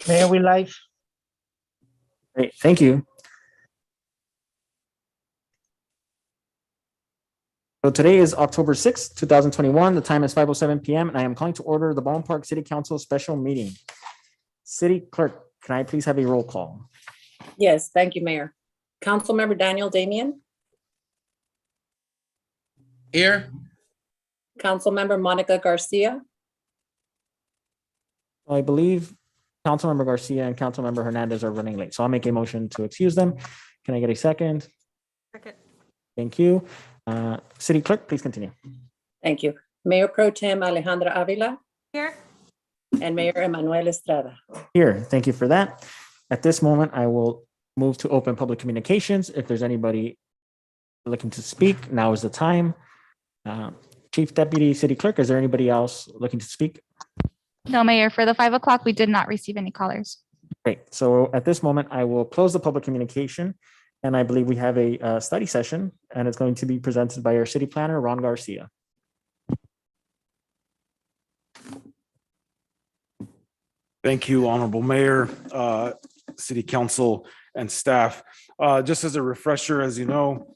Mayor, we live. Great, thank you. So today is October 6th, 2021. The time is 5:07 p.m. and I am calling to order the Baldwin Park City Council special meeting. City Clerk, can I please have a roll call? Yes, thank you, Mayor. Councilmember Daniel Damian, Here. Councilmember Monica Garcia, I believe Councilmember Garcia and Councilmember Hernandez are running late, so I'll make a motion to excuse them. Can I get a second? Second. Thank you. City Clerk, please continue. thank you. Mayor Pro Tem Alejandra Avila Here. and Mayor Emanuel Estrada. Here, thank you for that. At this moment, I will move to open public communications. If there's anybody looking to speak, now is the time. Chief Deputy City Clerk, is there anybody else looking to speak? No, Mayor, for the 5 o'clock, we did not receive any callers. Great. So at this moment, I will close the public communication. And I believe we have a study session, and it's going to be presented by our city planner, Marlen Garcia. Thank you, Honorable Mayor, City Council, and staff. Just as a refresher, as you know,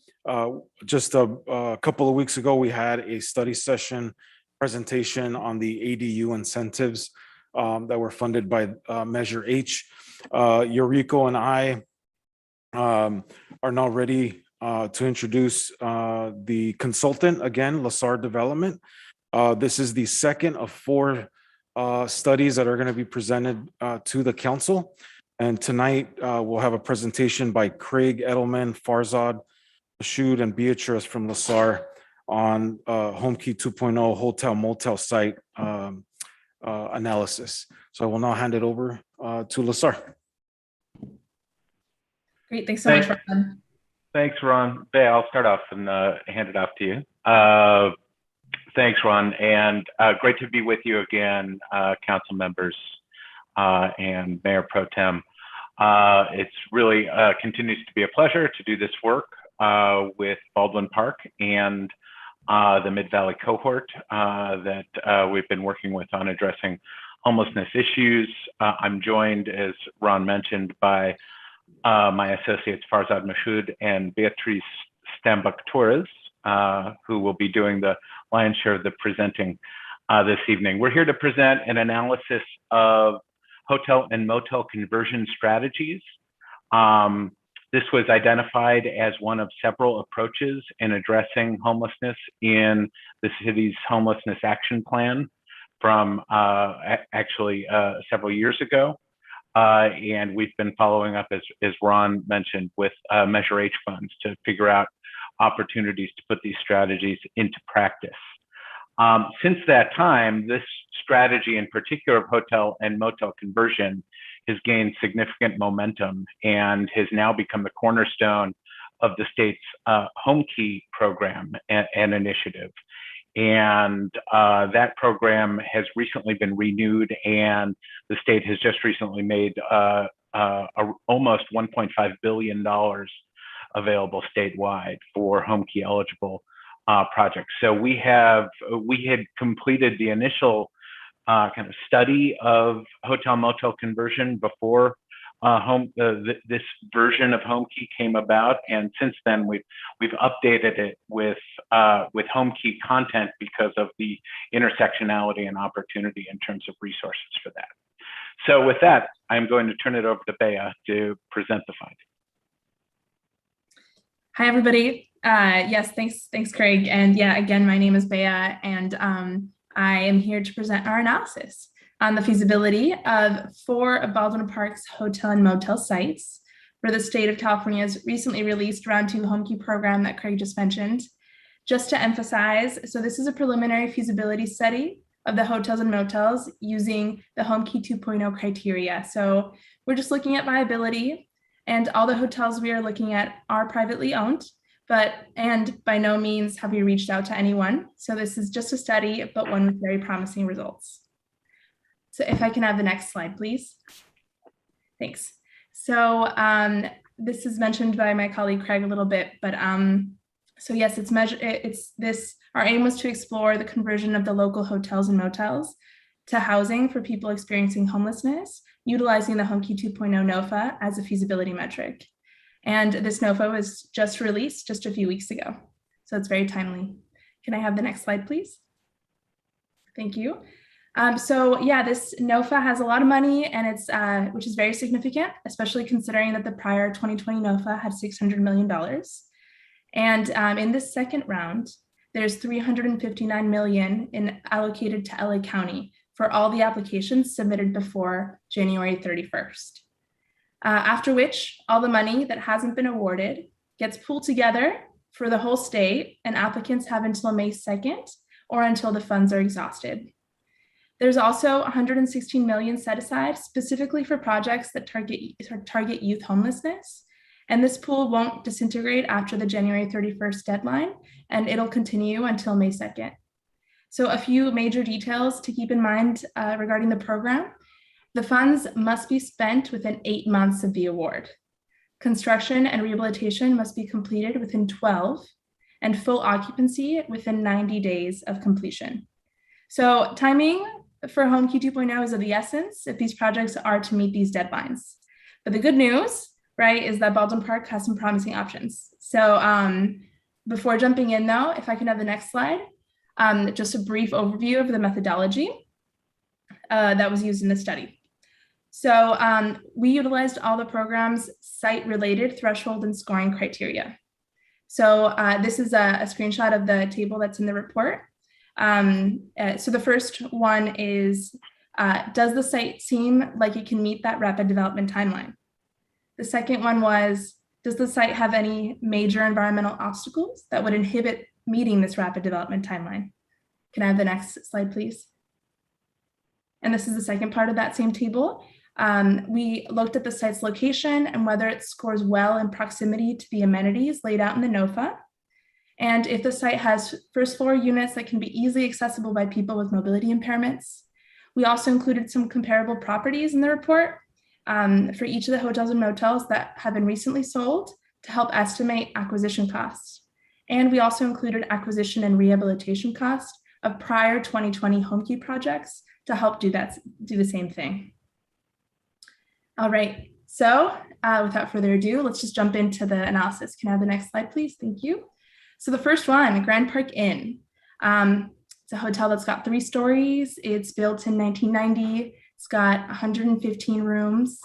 just a couple of weeks ago, we had a study session presentation on the ADU incentives that were funded by Measure H. Yuriko and I are now ready to introduce the consultant again, Lasar Development. This is the second of 4 studies that are going to be presented to the council. And tonight we'll have a presentation by Craig Edelman, Farzad, Mashoud, and Beatrice from Lasar on HomeKey 2.0 hotel motel site analysis. So I will now hand it over to Lasar. Great, thanks so much, Ron. Thanks, Ron. Bea, I'll start off and hand it off to you. Thanks, Ron, and great to be with you again, council members and Mayor Pro Tem. It's really continues to be a pleasure to do this work with Baldwin Park and the Mid-Valley cohort that we've been working with on addressing homelessness issues. I'm joined, as Ron mentioned, by my associates Farzad Mashoud and Beatrice Stambuk-Torres, who will be doing the lion's share of the presenting this evening. We're here to present an analysis of hotel and motel conversion strategies. This was identified as one of several approaches in addressing homelessness in the city's homelessness action plan from actually several years ago. And we've been following up, as Ron mentioned, with Measure H funds to figure out opportunities to put these strategies into practice. Since that time, this strategy in particular of hotel and motel conversion has gained significant momentum and has now become the cornerstone of the state's HomeKey program and initiative. And that program has recently been renewed, and the state has just recently made almost $1.5 billion available statewide for HomeKey eligible projects. So we had completed the initial kind of study of hotel motel conversion before this version of HomeKey came about, and since then we've updated it with HomeKey content because of the intersectionality and opportunity in terms of resources for that. So with that, I'm going to turn it over to Bea to present the findings. Hi, everybody. Yes, thanks, Craig. And yeah, again, my name is Bea, and I am here to present our analysis on the feasibility of 4 of Baldwin Park's hotel and motel sites for the state of California's recently released Round 2 HomeKey program that Craig just mentioned. Just to emphasize, so this is a preliminary feasibility study of the hotels and motels using the Home Key 2.0 criteria. So we're just looking at viability, and all the hotels we are looking at are privately owned, and by no means have we reached out to anyone. So this is just a study, but one with very promising results. So if I can have the next slide, please. Thanks. So this is mentioned by my colleague Craig a little bit, but so yes, our aim was to explore the conversion of the local hotels and motels to housing for people experiencing homelessness, utilizing the Home Key 2.0 NOFA as a feasibility metric. And this NOFA was just released just a few weeks ago. So it's very timely. Can I have the next slide, please? Thank you. So yeah, this NOFA has a lot of money, and it's which is very significant, especially considering that the prior 2020 NOFA had $600 million. And in this second round, there's $359 million allocated to LA County for all the applications submitted before January 31st. After which, all the money that hasn't been awarded gets pulled together for the whole state, and applicants have until May 2nd or until the funds are exhausted. There's also $116 million set aside specifically for projects that target youth homelessness. And this pool won't disintegrate after the January 31st deadline, and it'll continue until May 2nd. So a few major details to keep in mind regarding the program. The funds must be spent within 8 months of the award. Construction and rehabilitation must be completed within 12, and full occupancy within 90 days of completion. So timing for Home Key 2.0 is of the essence if these projects are to meet these deadlines. But the good news, right, is that Baldwin Park has some promising options. So before jumping in though, if I can have the next slide, just a brief overview of the methodology that was used in the study. So we utilized all the program's site-related threshold and scoring criteria. So this is a screenshot of the table that's in the report. So the first one is, does the site seem like it can meet that rapid development timeline? The second one was, does the site have any major environmental obstacles that would inhibit meeting this rapid development timeline? Can I have the next slide, please? And this is the second part of that same table. We looked at the site's location and whether it scores well in proximity to the amenities laid out in the NOFA. And if the site has first floor units that can be easily accessible by people with mobility impairments. We also included some comparable properties in the report for each of the hotels and motels that have been recently sold to help estimate acquisition costs. And we also included acquisition and rehabilitation costs of prior 2020 Home Key projects to help do the same thing. All right, so without further ado, let's just jump into the analysis. Can I have the next slide, please? Thank you. So the first one, Grand Park Inn. It's a hotel that's got 3 stories. It's built in 1990. It's got 115 rooms.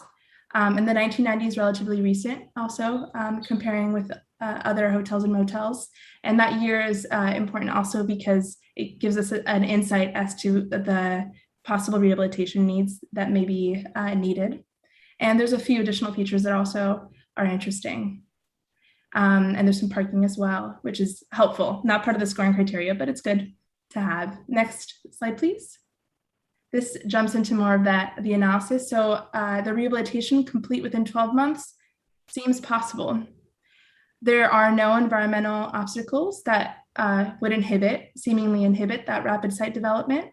And the 1990s is relatively recent also, comparing with other hotels and motels. And that year is important also because it gives us an insight as to the possible rehabilitation needs that may be needed. And there's a few additional features that also are interesting. And there's some parking as well, which is helpful. Not part of the scoring criteria, but it's good to have. Next slide, please. This jumps into more of the analysis. So the rehabilitation complete within 12 months seems possible. There are no environmental obstacles that would seemingly inhibit that rapid site development.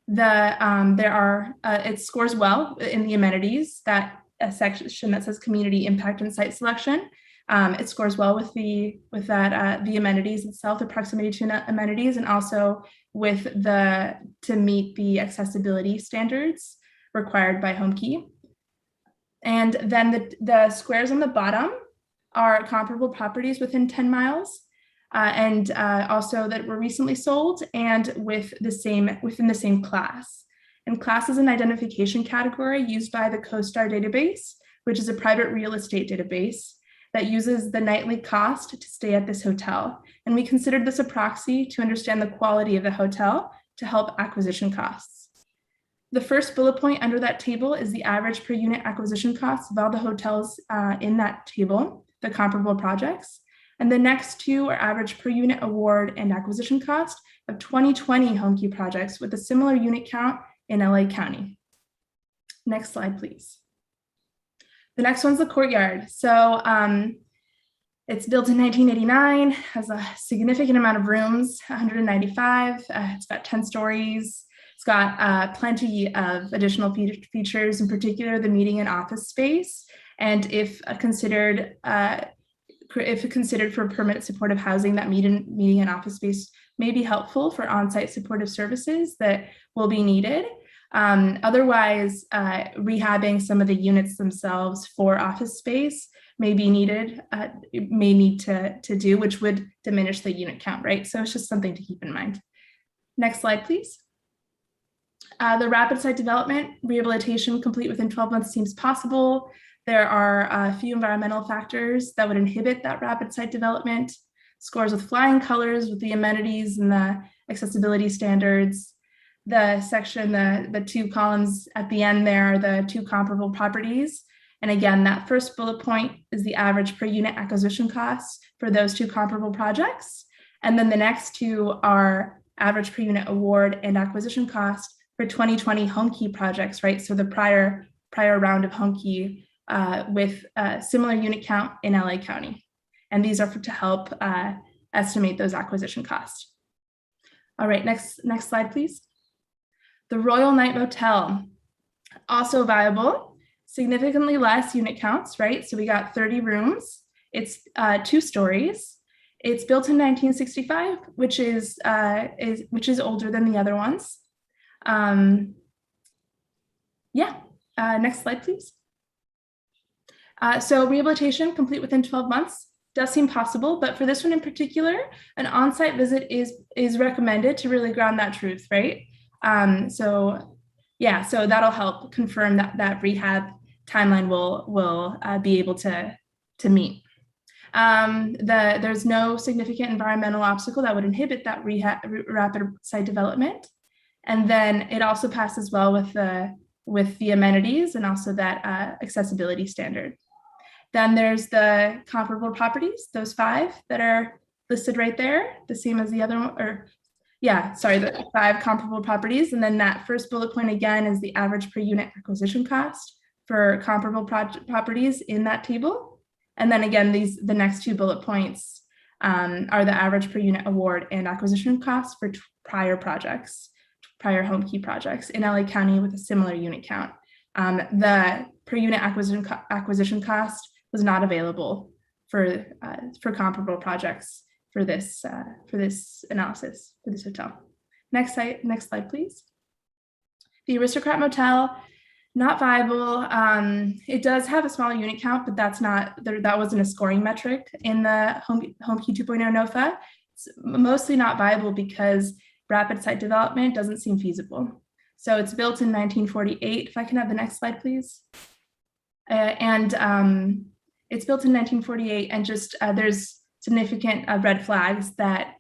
It scores well in the amenities, that a section that says community impact and site selection. It scores well with the amenities itself, the proximity to amenities, and also with to meet the accessibility standards required by Home Key. And then the squares on the bottom are comparable properties within 10 miles. And also that were recently sold and within the same class. And class is an identification category used by the CoStar database, which is a private real estate database that uses the nightly cost to stay at this hotel. And we considered this a proxy to understand the quality of the hotel to help acquisition costs. The first bullet point under that table is the average per unit acquisition costs of all the hotels in that table, the comparable projects. And the next two are average per unit award and acquisition cost, of 2020 home key projects with a similar unit count in LA County. Next slide, please. The next one's the courtyard. So it's built in 1989, has a significant amount of rooms, 195. It's got 10 stories. It's got plenty of additional features, in particular the meeting and office space. And if considered for permanent supportive housing, that meeting and office space may be helpful for on-site supportive services that will be needed. Otherwise, rehabbing some of the units themselves for office space may be needed, may need to do, which would diminish the unit count, right? So it's just something to keep in mind. Next slide, please. The rapid site development, rehabilitation complete within 12 months seems possible. There are a few environmental factors that would inhibit that rapid site development. Scores with flying colors with the amenities and the accessibility standards. The section, the two columns at the end there are the two comparable properties. And again, that first bullet point is the average per unit acquisition costs for those two comparable projects. And then the next two are average per unit award and acquisition cost for 2020 home key projects, right? So the prior round of home key with a similar unit count in LA County. And these are to help estimate those acquisition costs. All right, next slide, please. The Royal Night Motel, also viable, significantly less unit counts, right? So we got 30 rooms. It's 2 stories. It's built in 1965, which is older than the other ones. Next slide, please. So rehabilitation complete within 12 months does seem possible, but for this one in particular, an on-site visit is recommended to really ground that truth, right? So that'll help confirm that rehab timeline will be able to meet. There's no significant environmental obstacle that would inhibit that rapid site development. And then it also passes well with the amenities and also that accessibility standard. Then there's the comparable properties, those 5 that are listed right there, the same as the other one, the 5 comparable properties. And then that first bullet point again is the average per unit acquisition cost for comparable properties in that table. And then again, the next 2 bullet points are the average per unit award and acquisition costs for prior home key projects in LA County with a similar unit count. The per unit acquisition cost was not available for comparable projects for this analysis for this hotel. Next slide, please. The Aristocrat Motel, not viable. It does have a small unit count, but that wasn't a scoring metric in the Home Key 2.0 NOFA. It's mostly not viable because rapid site development doesn't seem feasible. So it's built in 1948. If I can have the next slide, please. It's built in 1948, and just there's significant red flags that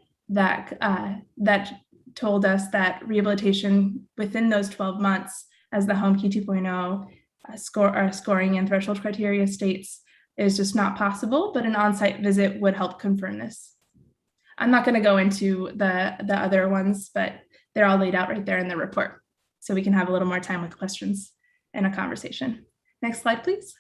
told us that rehabilitation within those 12 months, as the Home Key 2.0 scoring and threshold criteria states, is just not possible. But an on-site visit would help confirm this. I'm not going to go into the other ones, but they're all laid out right there in the report, so we can have a little more time with questions and a conversation. Next slide, please.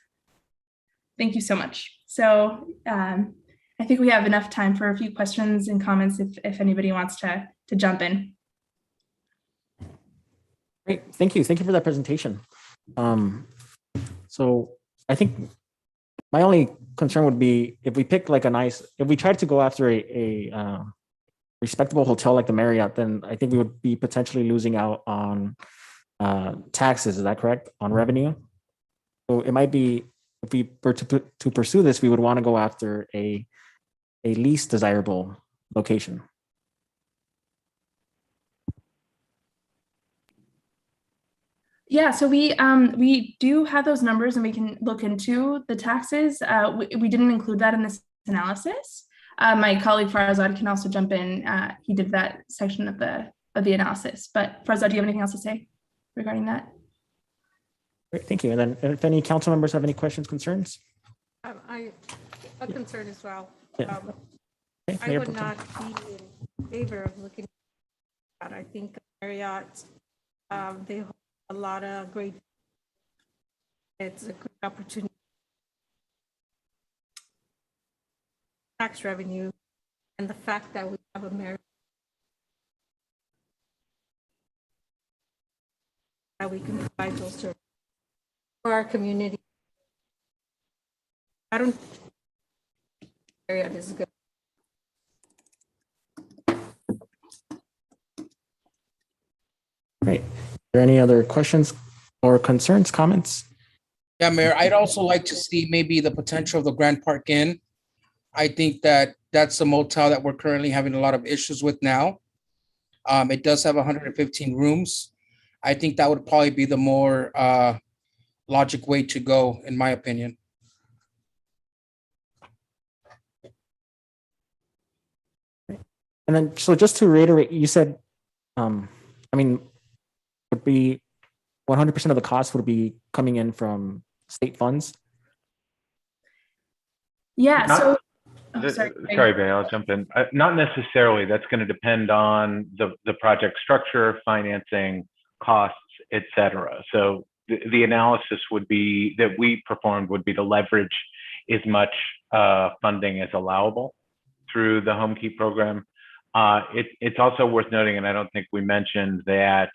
Thank you so much. So I think we have enough time for a few questions and comments if anybody wants to jump in. Great, thank you for that presentation. So I think my only concern would be if we pick like if we tried to go after a respectable hotel like the Marriott, then I think we would be potentially losing out on taxes. Is that correct? On revenue. So it might be, if we were to pursue this, we would want to go after a least desirable location. Yeah, so we do have those numbers, and we can look into the taxes. We didn't include that in this analysis. My colleague Farzad can also jump in. He did that section of the analysis. But Farzad, do you have anything else to say regarding that? Great, thank you. And then if any council members have any questions, concerns? A concern as well. Yeah. Okay, I would not be in favor of looking I think Marriott, they hold a lot of great, it's a great opportunity. Tax revenue and the fact that we have a Marriott that we can provide those services for our community. I don't Marriott is good. Great. Are there any other questions or concerns, comments? Yeah, Mayor, I'd also like to see maybe the potential of the Grand Park Inn. I think that that's a motel that we're currently having a lot of issues with now. It does have 115 rooms. I think that would probably be the more logic way to go, in my opinion. And then, so just to reiterate, you said, I mean, would be 100% of the cost would be coming in from state funds? Yeah, Not- so, oh, sorry. Sorry, Bay, I'll jump in. Not necessarily. That's going to depend on the project structure, financing, costs, et cetera. So the analysis would be that we performed would be to leverage as much funding as allowable through the Home Key program. It's also worth noting, and I don't think we mentioned that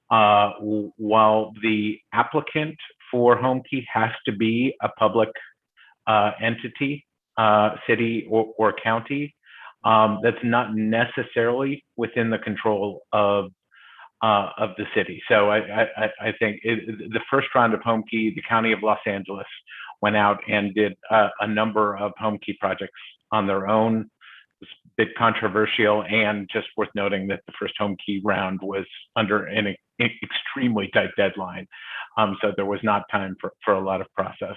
while the applicant for Home Key has to be a public entity, city or county, that's not necessarily within the control of the city. So I think the first round of Home Key, the County of Los Angeles went out and did a number of Home Key projects on their own. It was a bit controversial, and just worth noting that the first Home Key round was under an extremely tight deadline. So there was not time for a lot of process.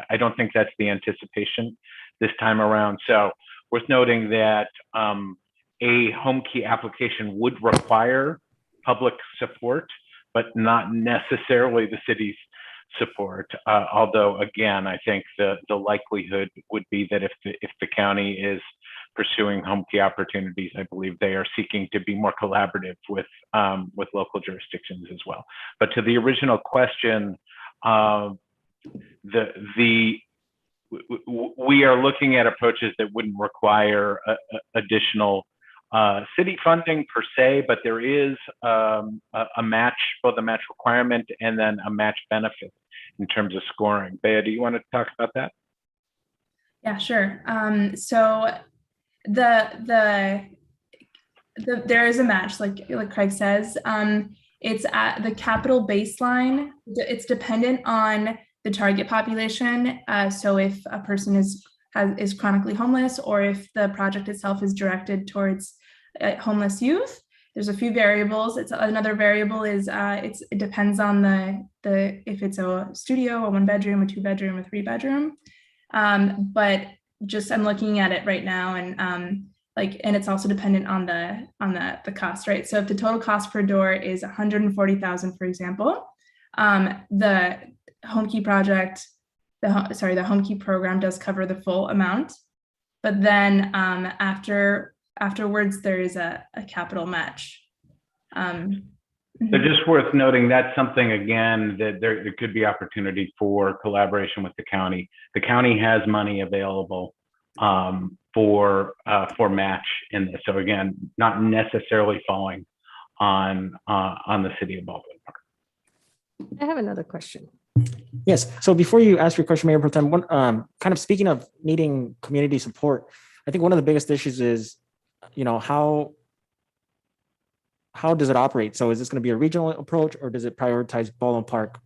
I don't think that's the anticipation this time around. So worth noting that a Home Key application would require public support, but not necessarily the city's support. Although, again, I think the likelihood would be that if the county is pursuing Home Key opportunities, I believe they are seeking to be more collaborative with local jurisdictions as well. But to the original question, we are looking at approaches that wouldn't require additional city funding per se, but there is a match, both a match requirement and then a match benefit in terms of scoring. Bea, do you want to talk about that? Yeah, sure. So there is a match, like Craig says. It's at the capital baseline. It's dependent on the target population. So if a person is chronically homeless, or if the project itself is directed towards homeless youth, there's a few variables. It's another variable is it depends on the if it's a studio, a 1-bedroom, a 2-bedroom, a 3-bedroom. But just I'm looking at it right now, and and it's also dependent on the cost, right? So if the total cost per door is $140,000, for example, the Home Key project, the Home Key program does cover the full amount, but then afterwards there is a capital match. So just worth noting, that's something, again, that there could be opportunity for collaboration with the county. The county has money available for match in this. So again, not necessarily falling on the city of Baldwin Park. I have another question. Yes. So before you ask your question, Mayor Pro Tem, kind of speaking of needing community support, I think one of the biggest issues is, how does it operate? So is this going to be a regional approach, or does it prioritize the Baldwin Park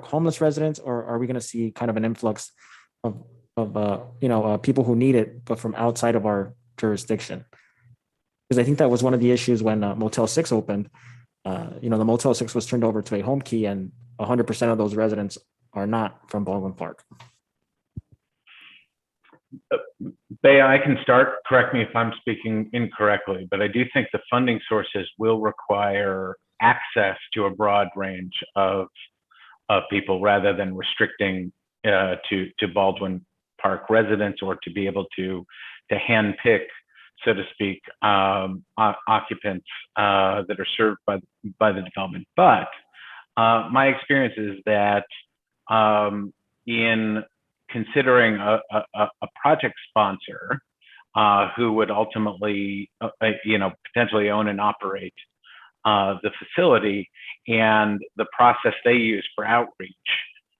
homeless residents, or are we going to see kind of an influx of people who need it, but from outside of our jurisdiction? Because I think that was one of the issues when Motel 6 opened. The Motel 6 was turned over to a Home Key, and 100% of those residents are not from Baldwin Park. Bea, I can start. Correct me if I'm speaking incorrectly, but I do think the funding sources will require access to a broad range of people, rather than restricting to Baldwin Park residents, or to be able to handpick so to speak, occupants that are served by the development. But my experience is that in considering a project sponsor who would ultimately, potentially own and operate the facility and the process they use for outreach,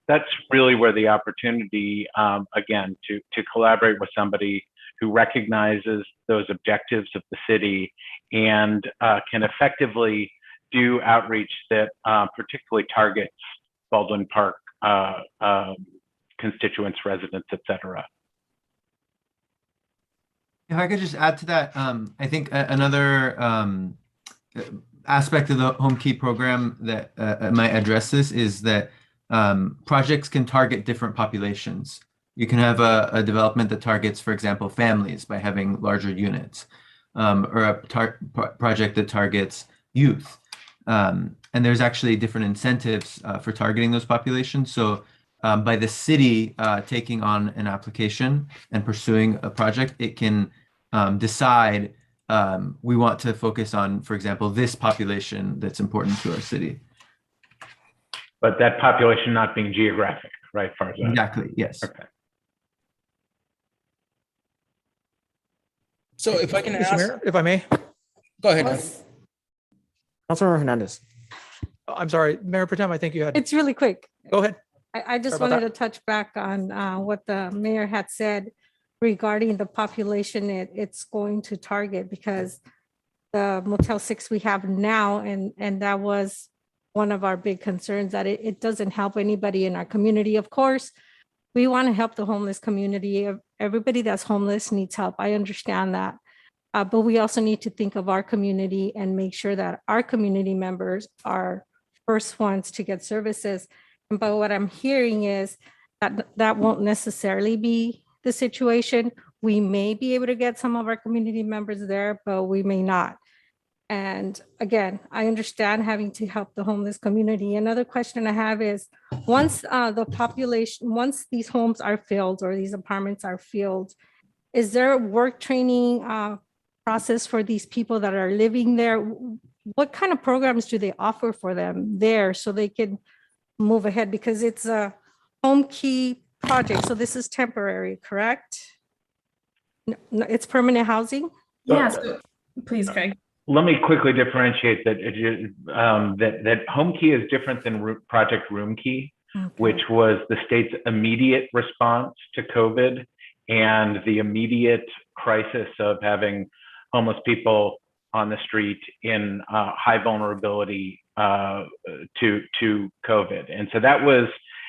that's really where the opportunity, again, to collaborate with somebody who recognizes those objectives of the city and can effectively do outreach that particularly targets Baldwin Park constituents, residents, et cetera. If I could just add to that, I think another aspect of the Home Key program that might address this is that projects can target different populations. You can have a development that targets, for example, families by having larger units, or a project that targets youth. And there's actually different incentives for targeting those populations. So by the city taking on an application and pursuing a project, it can decide we want to focus on, for example, this population that's important to our city. But that population not being geographic, right, Farza? Exactly, yes. Okay. So if I can Mr. ask, Mayor, if I may. go ahead. Councilmember Hernandez. I'm sorry, Mayor Protem, I think you had, It's really quick. go ahead. I just Sorry about wanted to touch back on what the mayor had said regarding the population it's going to target, because the Motel 6 we have now, and that was one of our big concerns, that it doesn't help anybody in our community. Of course, we want to help the homeless community. Everybody that's homeless needs help. I understand that. But we also need to think of our community and make sure that our community members are first ones to get services. But what I'm hearing is that that won't necessarily be the situation. We may be able to get some of our community members there, but we may not. And again, I understand having to help the homeless community. Another question I have is, once once these homes are filled or these apartments are filled, is there a work training process for these people that are living there? What kind of programs do they offer for them there so they can move ahead? Because it's a Home Key project, so this is temporary, correct? No, it's permanent housing? Yes, please, Craig. Let me quickly differentiate that that Home Key is different than Project Room Key, which was the state's immediate response to COVID and the immediate crisis of having homeless people on the street in high vulnerability to COVID. And so that was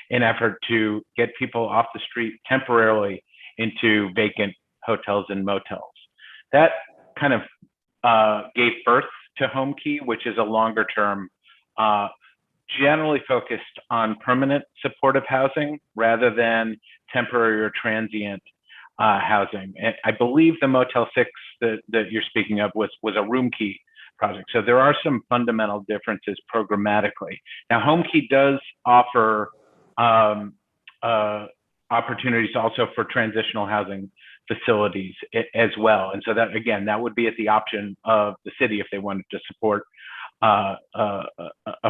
an effort to get people off the street temporarily into vacant hotels and motels. That kind of gave birth to Home Key, which is a longer term, generally focused on permanent supportive housing rather than temporary or transient housing. And I believe the Motel 6 that you're speaking of was a Room Key project. So there are some fundamental differences programmatically. Now, Home Key does offer opportunities also for transitional housing facilities as well. And so that, again, that would be at the option of the city if they wanted to support a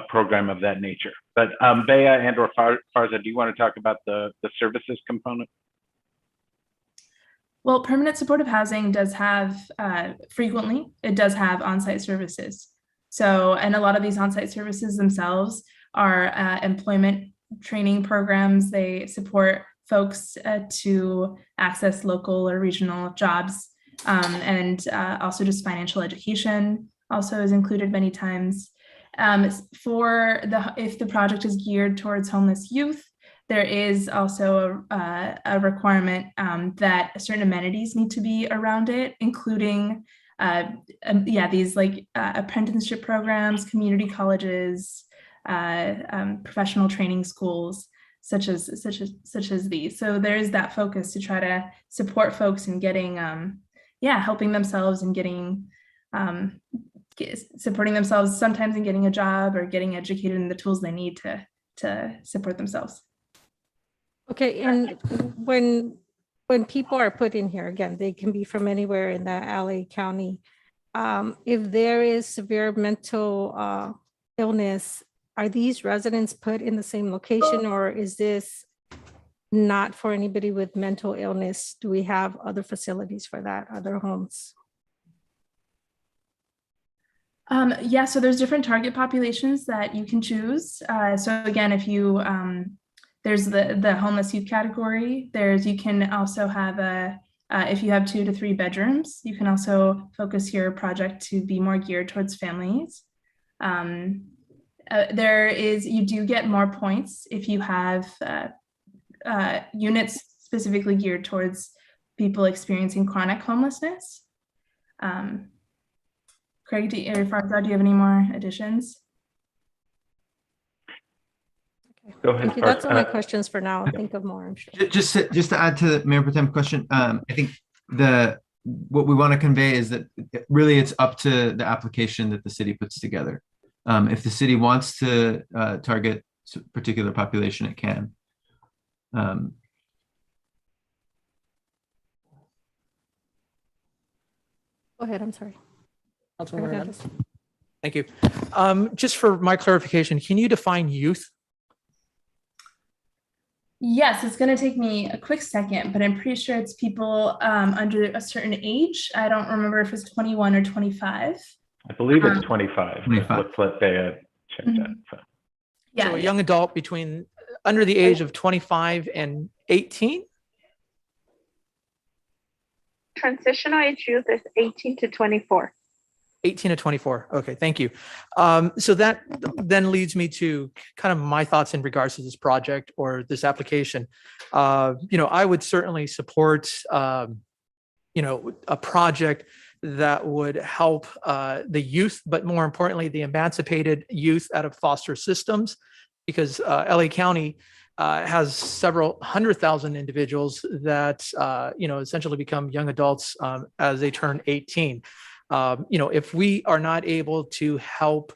program of that nature. But Bea and or Farza, do you want to talk about the services component? Well, permanent supportive housing does have, frequently, it does have on-site services. So, and a lot of these on-site services themselves are employment training programs. They support folks to access local or regional jobs, and also just financial education also is included many times. If the project is geared towards homeless youth, there is also a requirement that certain amenities need to be around it, including these like apprenticeship programs, community colleges, professional training schools, such as these. So there is that focus to try to support folks in getting, helping themselves and getting, supporting themselves sometimes in getting a job or getting educated in the tools they need to support themselves. Okay, and when when people are put in here, again, they can be from anywhere in the LA County. If there is severe mental illness, are these residents put in the same location, or is this not for anybody with mental illness? Do we have other facilities for that, other homes? Yeah, so there's different target populations that you can choose. So again, if you there's the homeless youth category. You can also have if you have 2 to 3 bedrooms, you can also focus your project to be more geared towards families. You do get more points if you have units specifically geared towards people experiencing chronic homelessness. Craig or Farzad, do you have any more additions? Go ahead. Thank you. That's all my questions for now. I'll think of more, I'm sure. Just to add to the Mayor Pro Tem question, I think what we want to convey is that really it's up to the application that the city puts together. If the city wants to target a particular population, it can. Go ahead, I'm sorry. Thank you. Just for my clarification, can you define youth? Yes, it's going to take me a quick second, but I'm pretty sure it's people under a certain age. I don't remember if it's 21 or 25. I believe it's 25. 25. Let's let Bea check that. So. Yeah, So a young adult under the age of 25 and 18? Transitional age youth is 18 to 24. 18 to 24. Okay, thank you. So that then leads me to kind of my thoughts in regards to this project or this application. I would certainly support, a project that would help the youth, but more importantly, the emancipated youth out of foster systems, because LA County has several 100,000 individuals that, essentially become young adults as they turn 18. If we are not able to help,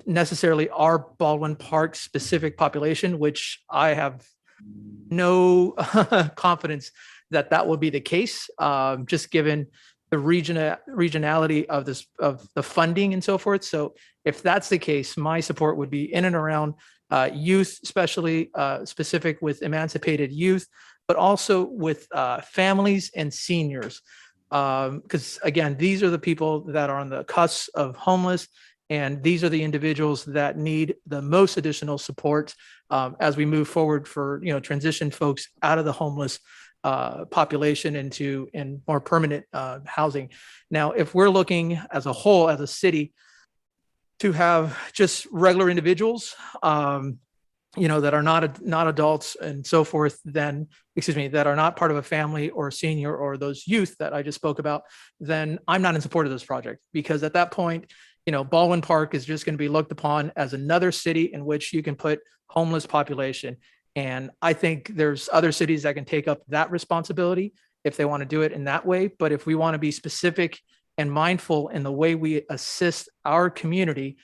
necessarily our Baldwin Park specific population, which I have no confidence that will be the case, just given the regionality of the funding and so forth. So if that's the case, my support would be in and around youth, especially specific with emancipated youth, but also with families and seniors. Because again, these are the people that are on the cusp of homeless, and these are the individuals that need the most additional support as we move forward for transition folks out of the homeless population into more permanent housing. Now, if we're looking as a whole, as a city, to have just regular individuals, that are not adults and so forth, that are not part of a family or a senior or those youth that I just spoke about, then I'm not in support of this project, because at that point, Baldwin Park is just going to be looked upon as another city in which you can put homeless population. And I think there's other cities that can take up that responsibility if they want to do it in that way. But if we want to be specific and mindful in the way we assist our community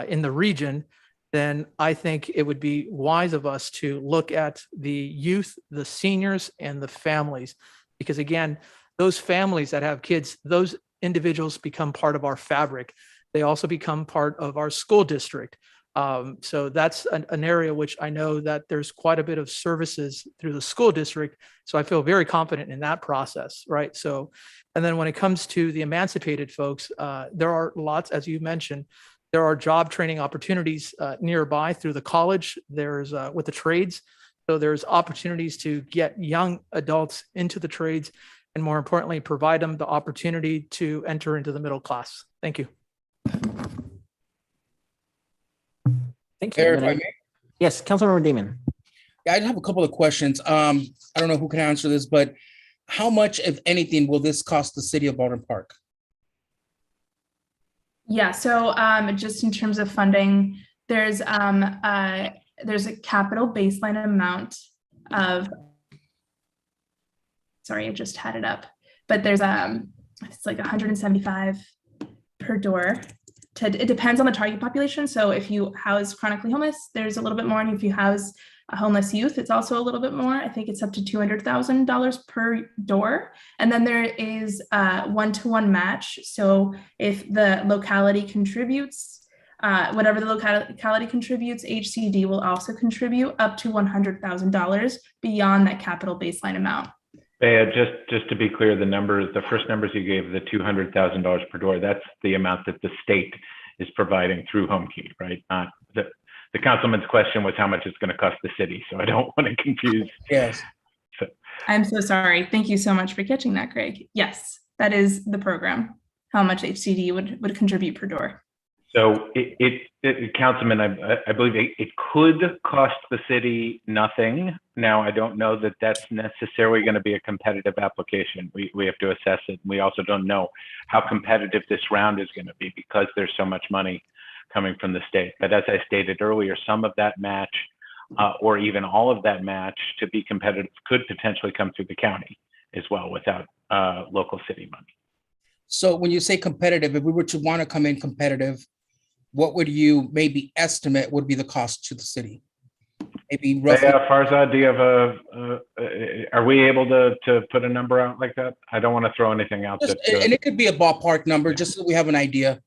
in the region, then I think it would be wise of us to look at the youth, the seniors, and the families. Because again, those families that have kids, those individuals become part of our fabric. They also become part of our school district. So that's an area which I know that there's quite a bit of services through the school district. So I feel very confident in that process, right? So, and then when it comes to the emancipated folks, there are lots, as you mentioned, there are job training opportunities nearby through the college. There's with the trades. So there's opportunities to get young adults into the trades, and more importantly, provide them the opportunity to enter into the middle class. Thank you. Thank you. Mayor, if I may? Yes, Councilmember Damon. Yeah, I have a couple of questions. I don't know who can answer this, but how much, if anything, will this cost the city of Baldwin Park? Yeah, so just in terms of funding, there's a capital baseline amount of, sorry, I just had it up, but there's it's like 175 per door. It depends on the target population. So if you house chronically homeless, there's a little bit more, and if you house homeless youth, it's also a little bit more. I think it's up to $200,000 per door. And then there is a one-to-one match. So if the locality contributes, whatever the locality contributes, HCD will also contribute up to $100,000 beyond that capital baseline amount. Bea, just to be clear, the first numbers you gave, the $200,000 per door, that's the amount that the state is providing through HomeKey, right? Not the councilman's question was how much it's going to cost the city, so I don't want to confuse. Yes. So, I'm so sorry. Thank you so much for catching that, Craig. Yes, that is the program, how much HCD would contribute per door. So Councilman, I believe it could cost the city nothing. Now, I don't know that that's necessarily going to be a competitive application. We have to assess it. We also don't know how competitive this round is going to be because there's so much money coming from the state. But as I stated earlier, some of that match or even all of that match to be competitive could potentially come through the county as well without local city money. So when you say competitive, if we were to want to come in competitive, what would you maybe estimate would be the cost to the city? Maybe roughly. Yeah, Farza, do you have are we able to put a number out like that? I don't want to throw anything out. And it could be a ballpark number, just so we have an idea.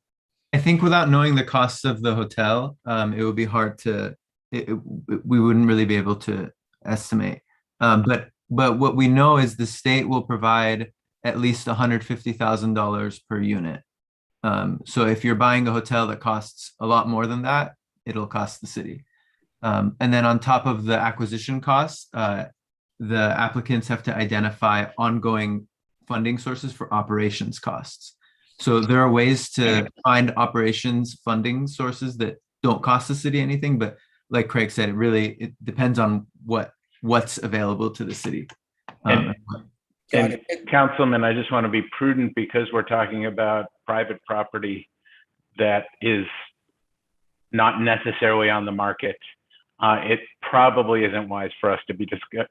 I think without knowing the costs of the hotel, it would be hard to, we wouldn't really be able to estimate. But what we know is the state will provide at least $150,000 per unit. So if you're buying a hotel that costs a lot more than that, it'll cost the city. And then on top of the acquisition costs, the applicants have to identify ongoing funding sources for operations costs. So there are ways to find operations funding sources that don't cost the city anything, but like Craig said, it depends on what's available to the city. And Councilman, I just want to be prudent because we're talking about private property that is not necessarily on the market. It probably isn't wise for us to be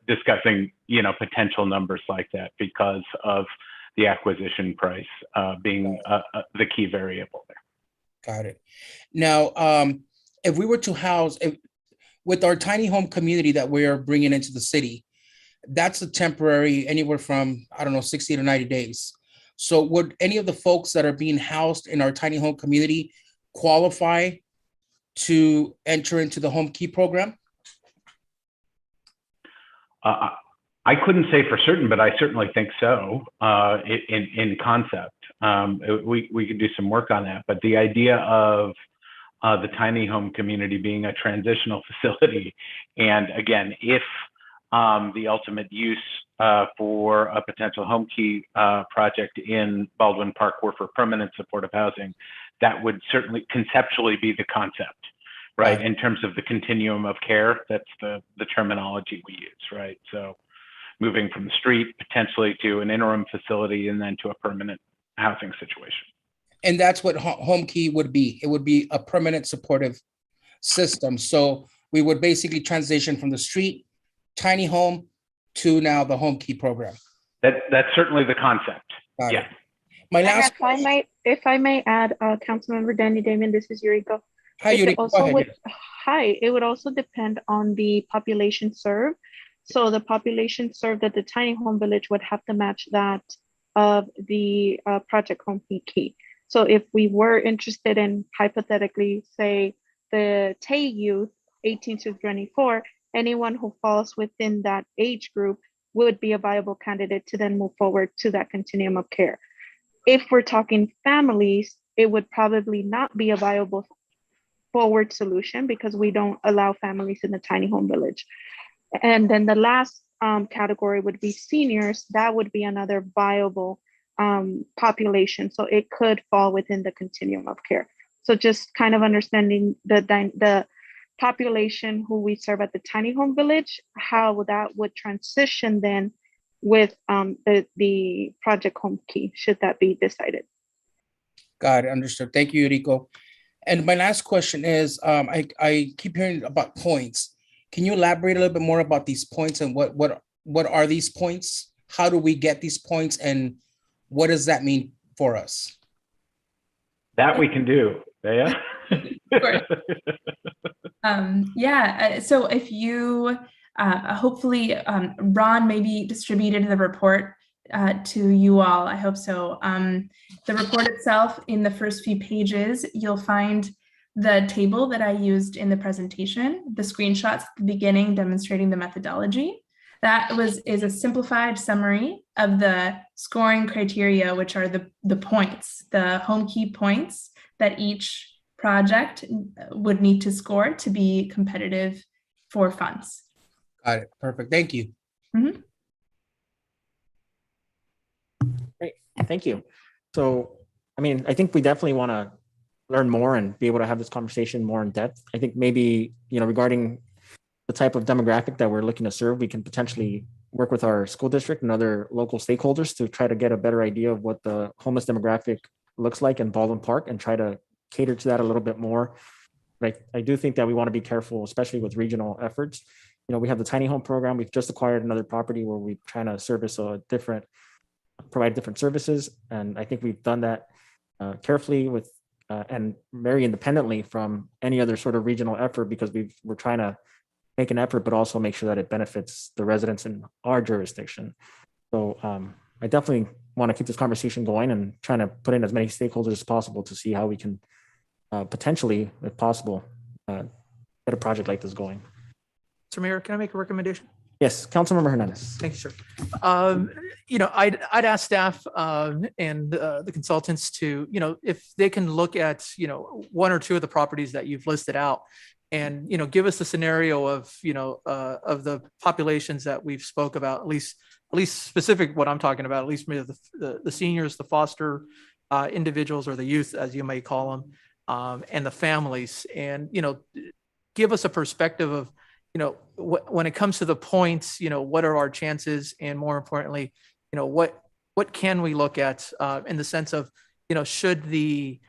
discussing, potential numbers like that because of the acquisition price being the key variable there. Got it. Now, if we were to house with our tiny home community that we are bringing into the city, that's a temporary, anywhere from, 60 to 90 days. So would any of the folks that are being housed in our tiny home community qualify to enter into the HomeKey program? I couldn't say for certain, but I certainly think so in concept. We could do some work on that, but the idea of the tiny home community being a transitional facility, and again, if the ultimate use for a potential HomeKey project in Baldwin Park were for permanent supportive housing, that would certainly conceptually be the concept, right? In terms of the continuum of care, that's the terminology we use, right? So moving from the street potentially to an interim facility and then to a permanent housing situation. And that's what HomeKey would be. It would be a permanent supportive system. So we would basically transition from the street, tiny home, to now the HomeKey program. That's certainly the concept. Yeah. My last if I may add, Councilmember Danny Damon, this is Yuriko. Hi, Yuriko. Hi, it would also depend on the population served. So the population served at the tiny home village would have to match that of the Project HomeKey. So if we were interested in, hypothetically, say the Tay youth, 18 to 24, anyone who falls within that age group would be a viable candidate to then move forward to that continuum of care. If we're talking families, it would probably not be a viable forward solution because we don't allow families in the tiny home village. And then the last category would be seniors. That would be another viable population. So it could fall within the continuum of care. So just kind of understanding the population who we serve at the tiny home village, how that would transition then with the Project HomeKey, should that be decided. Got it, understood. Thank you, Yuriko. And my last question is, I keep hearing about points. Can you elaborate a little bit more about these points and what are these points? How do we get these points and what does that mean for us? That we can do, Bea. Of course. So if you hopefully Ron maybe distributed the report to you all. I hope so. The report itself, in the first few pages, you'll find the table that I used in the presentation, the screenshots at the beginning demonstrating the methodology. That is a simplified summary of the scoring criteria, which are the points, the home key points that each project would need to score to be competitive for funds. Got it. Perfect. Thank you. Mhm. Great, thank you. So, I mean, I think we definitely want to learn more and be able to have this conversation more in depth. I think maybe, regarding the type of demographic that we're looking to serve, we can potentially work with our school district and other local stakeholders to try to get a better idea of what the homeless demographic looks like in Baldwin Park and try to cater to that a little bit more. But I do think that we want to be careful, especially with regional efforts. We have the tiny home program. We've just acquired another property where we're trying to service provide different services. And I think we've done that carefully with and very independently from any other sort of regional effort, because we're trying to make an effort, but also make sure that it benefits the residents in our jurisdiction. So I definitely want to keep this conversation going and trying to put in as many stakeholders as possible to see how we can potentially, if possible, get a project like this going. Mr. Mayor, can I make a recommendation? Yes, Councilmember Hernandez. Thank you, sir. I'd ask staff and the consultants to, if they can look at, one or two of the properties that you've listed out and, give us the scenario of, of the populations that we've spoke about, at least specific what I'm talking about, at least maybe the seniors, the foster individuals, or the youth, as you may call them, and the families, and, give us a perspective of, when it comes to the points, what are our chances? And more importantly, what can we look at in the sense of, should the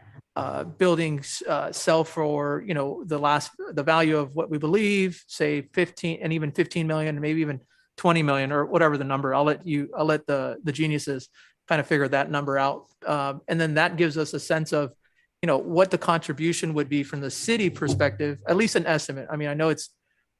buildings sell for, the value of what we believe, say 15 and even 15 million, maybe even 20 million, or whatever the number. I'll let the geniuses kind of figure that number out. And then that gives us a sense of, what the contribution would be from the city perspective, at least an estimate. I mean, I know it's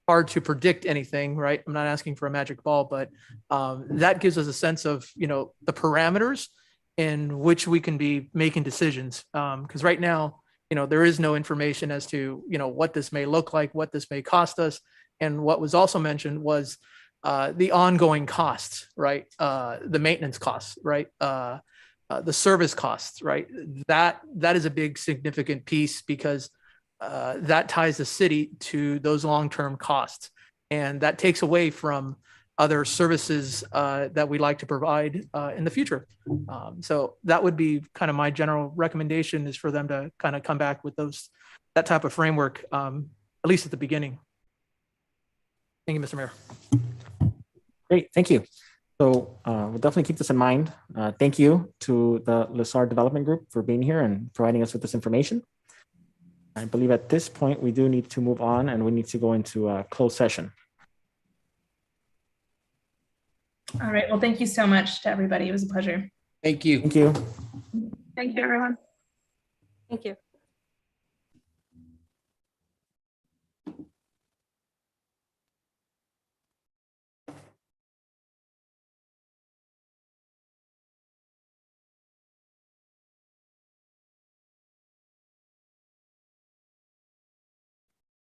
hard to predict anything, right? I'm not asking for a magic ball, but that gives us a sense of, the parameters in which we can be making decisions. Because right now, there is no information as to, what this may look like, what this may cost us. And what was also mentioned was the ongoing costs, right? The maintenance costs, right? The service costs, right? That is a big significant piece, because that ties the city to those long-term costs, and that takes away from other services that we like to provide in the future. So that would be kind of my general recommendation, is for them to kind of come back with that type of framework, at least at the beginning. Thank you, Mr. Mayor. Great, thank you. So we'll definitely keep this in mind. Thank you to the Lessard Development Group for being here and providing us with this information. I believe at this point, we do need to move on, and we need to go into a closed session. All right. Well, thank you so much to everybody. It was a pleasure. Thank you. Thank you. Thank you, everyone. Thank you.